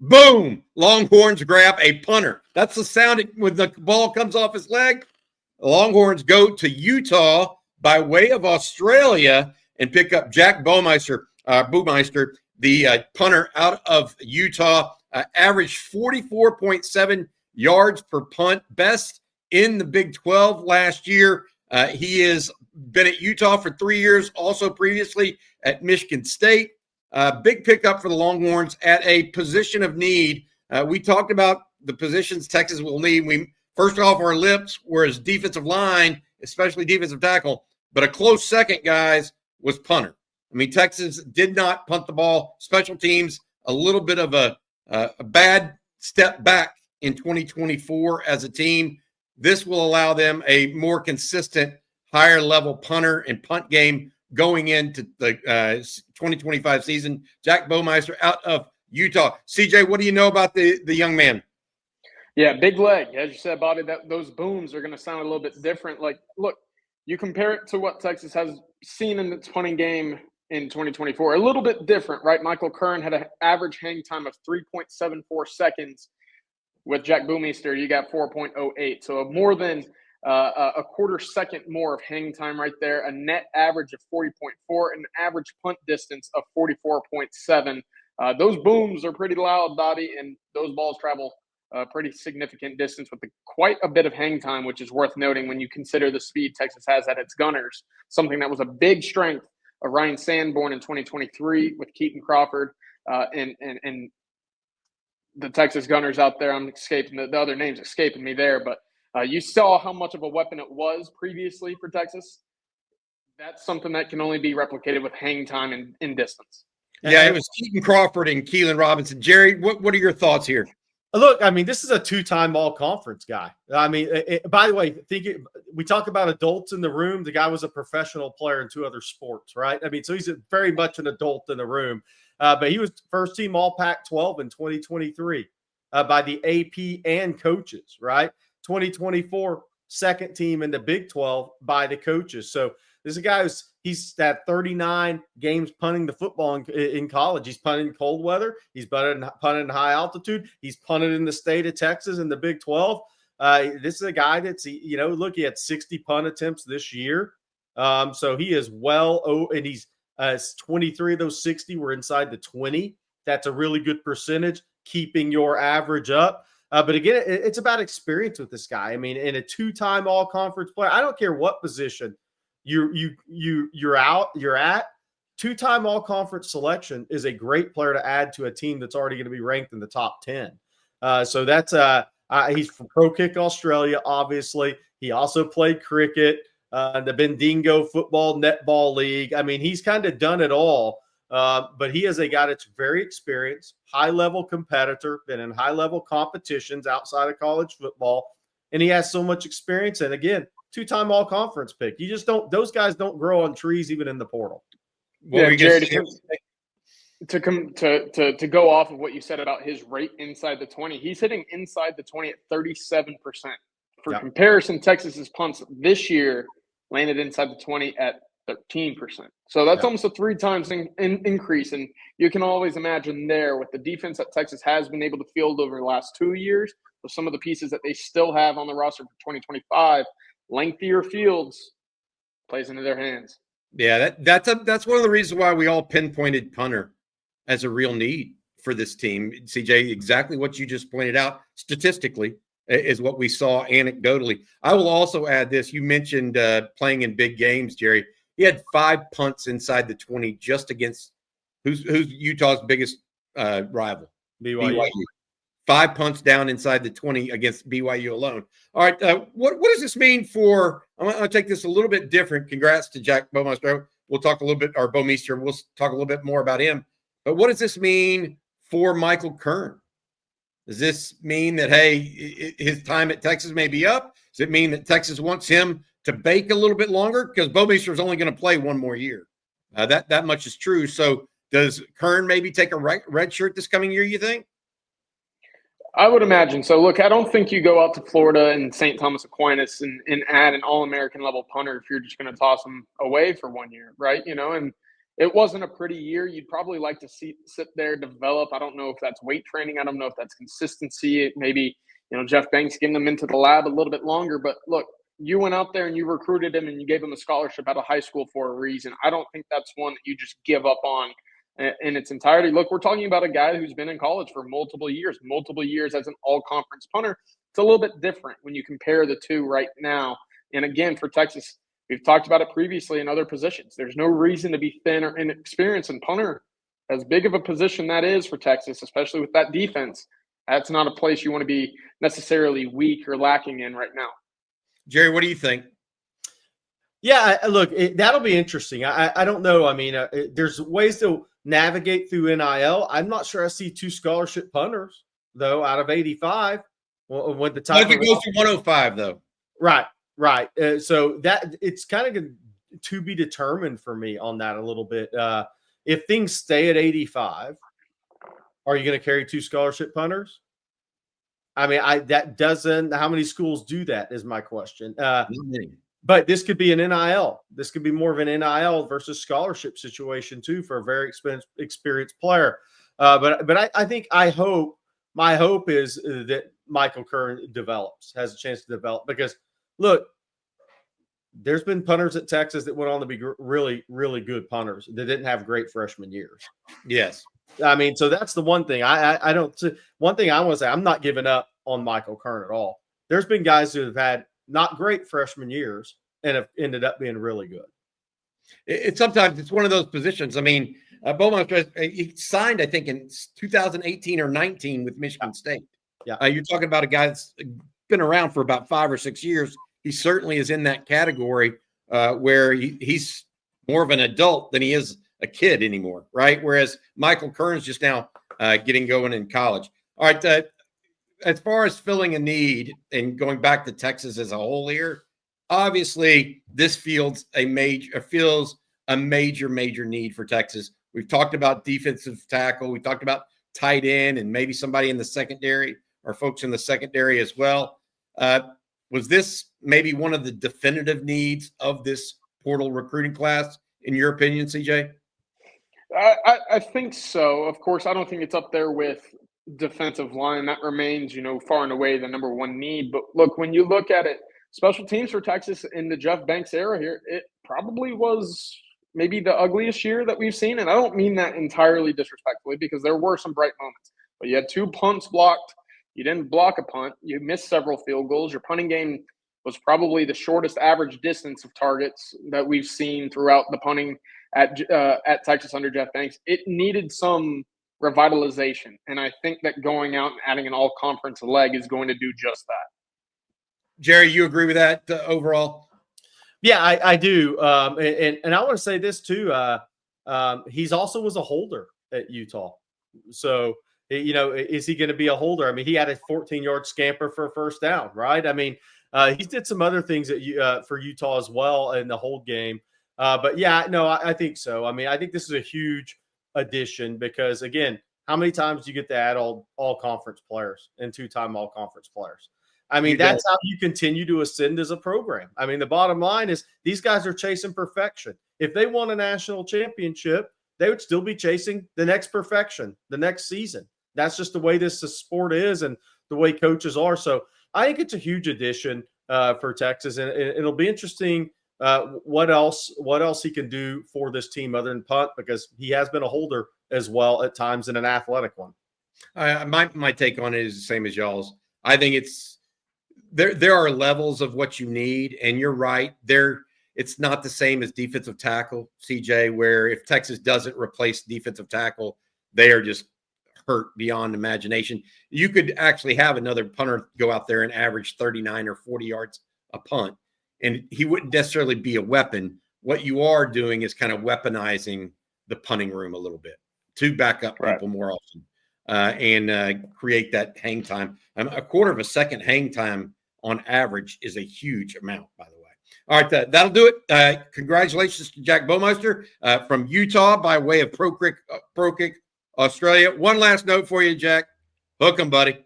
Boom! Longhorns grab a punter. That's the sound when the ball comes off his leg. The Longhorns go to Utah by way of Australia and pick up Jack Bouwmeester, the punter out of Utah. Averaged 44.7 yards per punt, best in the Big 12 last year. He has been at Utah for 3 years, also previously at Michigan State. Big pickup for the Longhorns at a position of need. We talked about the positions Texas will need. We first off our lips were his defensive line, especially defensive tackle, but a close second, guys, was punter. I mean, Texas did not punt the ball. Special teams, a little bit of a bad step back in 2024 as a team. This will allow them a more consistent, higher-level punter and punt game going into the 2025 season. Jack Bouwmeester out of Utah. CJ, what do you know about the young man? Yeah, big leg. As you said, Bobby, those booms are going to sound a little bit different. Like, look, you compare it to what Texas has seen in its punting game in 2024. A little bit different, right? Michael Kern had an average hang time of 3.74 seconds. With Jack Bouwmeester, you got 4.08. So more than a quarter second more of hang time right there, a net average of 40.4, and an average punt distance of 44.7. Those booms are pretty loud, Bobby, and those balls travel a pretty significant distance with quite a bit of hang time, which is worth noting when you consider the speed Texas has at its gunners, something that was a big strength of Ryan Sanborn in 2023 with Keaton Crawford and the Texas gunners out there. I'm escaping the other names escaping me there, but you saw how much of a weapon it was previously for Texas. That's something that can only be replicated with hang time and in distance. Yeah, it was Keaton Crawford and Keelan Robinson. Gerry, what are your thoughts here? Look, I mean, this is a two-time all-conference guy. I mean, by the way, we talk about adults in the room. The guy was a professional player in 2 other sports, right? I mean, so he's very much an adult in the room. But he was first-team All-Pac-12 in 2023 by the AP and coaches, right? 2024, second team in the Big 12 by the coaches. So this is a guy he's at 39 games punting the football in college. He's punted in cold weather. He's punted in high altitude. He's punted in the state of Texas in the Big 12. This is a guy that's, look, he had 60 punt attempts this year. So he is and he's 23 of those 60 were inside the 20. That's a really good percentage, keeping your average up. But again, it's about experience with this guy. I mean, in a 2-time all-conference player, I don't care what position you're at. 2-time all-conference selection is a great player to add to a team that's already going to be ranked in the top 10. So that's he's from Pro Kick Australia, obviously. He also played cricket, the Bendigo Football Netball League. I mean, he's kind of done it all. But he is a guy that's very experienced, high-level competitor, been in high-level competitions outside of college football, and he has so much experience. And again, 2-time all-conference pick. You just don't; those guys don't grow on trees, even in the portal. Yeah, Gerry, to go off of what you said about his rate inside the 20, he's hitting inside the 20 at 37%. For comparison, Texas's punts this year landed inside the 20 at 13%. So that's almost a 3 times increase. And you can always imagine there with the defense that Texas has been able to field over the last 2 years, with some of the pieces that they still have on the roster for 2025, lengthier fields plays into their hands. Yeah, that's one of the reasons why we all pinpointed punter as a real need for this team. CJ, exactly what you just pointed out statistically is what we saw anecdotally. I will also add this. You mentioned playing in big games, Gerry. He had 5 punts inside the 20 just against who's Utah's biggest rival? BYU. 5 punts down inside the 20 against BYU alone. All right, what does this mean for – I'm going to take this a little bit different. Congrats to Jack Bouwmeester. We'll talk a little bit – or Bouwmeester. We'll talk a little bit more about him. But what does this mean for Michael Kern? Does this mean that, hey, his time at Texas may be up? Does it mean that Texas wants him to bake a little bit longer? Because Bouwmeester is only going to play 1 more year. That much is true. So does Kern maybe take a red shirt this coming year, you think? I would imagine so. Look, I don't think you go out to Florida and St. Thomas Aquinas and add an All-American level punter if you're just going to toss him away for 1 year, right? And it wasn't a pretty year. You'd probably like to sit there, develop. I don't know if that's weight training. I don't know if that's consistency. Maybe, Jeff Banks getting them into the lab a little bit longer. But look, you went out there and you recruited him and you gave him a scholarship out of high school for a reason. I don't think that's one that you just give up on in its entirety. Look, we're talking about a guy who's been in college for multiple years as an all-conference punter. It's a little bit different when you compare the two right now. And again, for Texas, we've talked about it previously in other positions. There's no reason to be thin or inexperienced, and punter, as big of a position that is for Texas, especially with that defense, that's not a place you want to be necessarily weak or lacking in right now. Gerry, what do you think? Yeah, look, that'll be interesting. I don't know. I mean, there's ways to navigate through NIL. I'm not sure I see 2 scholarship punters, though, out of 85. When the time it goes to 105, though. Right. So that it's kind of to be determined for me on that a little bit. If things stay at 85, are you going to carry 2 scholarship punters? I mean, how many schools do that is my question. But this could be an NIL. This could be more of an NIL versus scholarship situation too for a very experienced player. But my hope is that Michael Curran has a chance to develop, because look, there's been punters at Texas that went on to be really, really good punters that didn't have great freshman years. Yes. I mean, so that's the one thing. One thing I want to say, I'm not giving up on Michael Curran at all. There's been guys who have had not great freshman years and have ended up being really good. Sometimes it's one of those positions. I mean, Bouwmeester, he signed, I think, in 2018 or 19 with Michigan State. Yeah. You're talking about a guy that's been around for about 5 or 6 years. He certainly is in that category where he's more of an adult than he is a kid anymore, right? Whereas Michael Curran's just now getting going in college. All right. As far as filling a need and going back to Texas as a whole here, obviously this feels a major need for Texas. We've talked about defensive tackle. We talked about tight end and maybe somebody in the secondary or folks in the secondary as well. Was this maybe one of the definitive needs of this portal recruiting class, in your opinion, CJ? I think so. Of course, I don't think it's up there with defensive line. That remains, far and away the number one need. But look, when you look at it, special teams for Texas in the Jeff Banks era here, it probably was maybe the ugliest year that we've seen. And I don't mean that entirely disrespectfully, because there were some bright moments. But you had 2 punts blocked. You didn't block a punt. You missed several field goals. Your punting game was probably the shortest average distance of targets that we've seen throughout the punting at Texas under Jeff Banks. It needed some revitalization, and I think that going out and adding an all-conference leg is going to do just that. Gerry, you agree with that overall? Yeah, I do. And I want to say this too. He's also was a holder at Utah. So, is he going to be a holder? I mean, he had a 14-yard scamper for a first down, right? I mean, he did some other things for Utah as well in the hold game. But yeah, no, I think so. I mean, I think this is a huge addition because, again, how many times do you get to add all conference players and 2-time all conference players? I mean, that's how you continue to ascend as a program. I mean, the bottom line is these guys are chasing perfection. If they won a national championship, they would still be chasing the next perfection, the next season. That's just the way this sport is and the way coaches are. So I think it's a huge addition for Texas, and it'll be interesting what else he can do for this team other than punt, because he has been a holder as well at times in an athletic one. My take on it is the same as y'all's. I think it's there are levels of what you need, and you're right. It's not the same as defensive tackle, CJ, where if Texas doesn't replace defensive tackle, they are just hurt beyond imagination. You could actually have another punter go out there and average 39 or 40 yards a punt, and he wouldn't necessarily be a weapon. What you are doing is kind of weaponizing the punting room a little bit to back up people more often and create that hang time. A quarter of a second hang time on average is a huge amount, by the way. All right, that'll do it. Congratulations to Jack Bouwmeester from Utah by way of Pro Kick Australia. One last note for you, Jack. Hook 'em, buddy.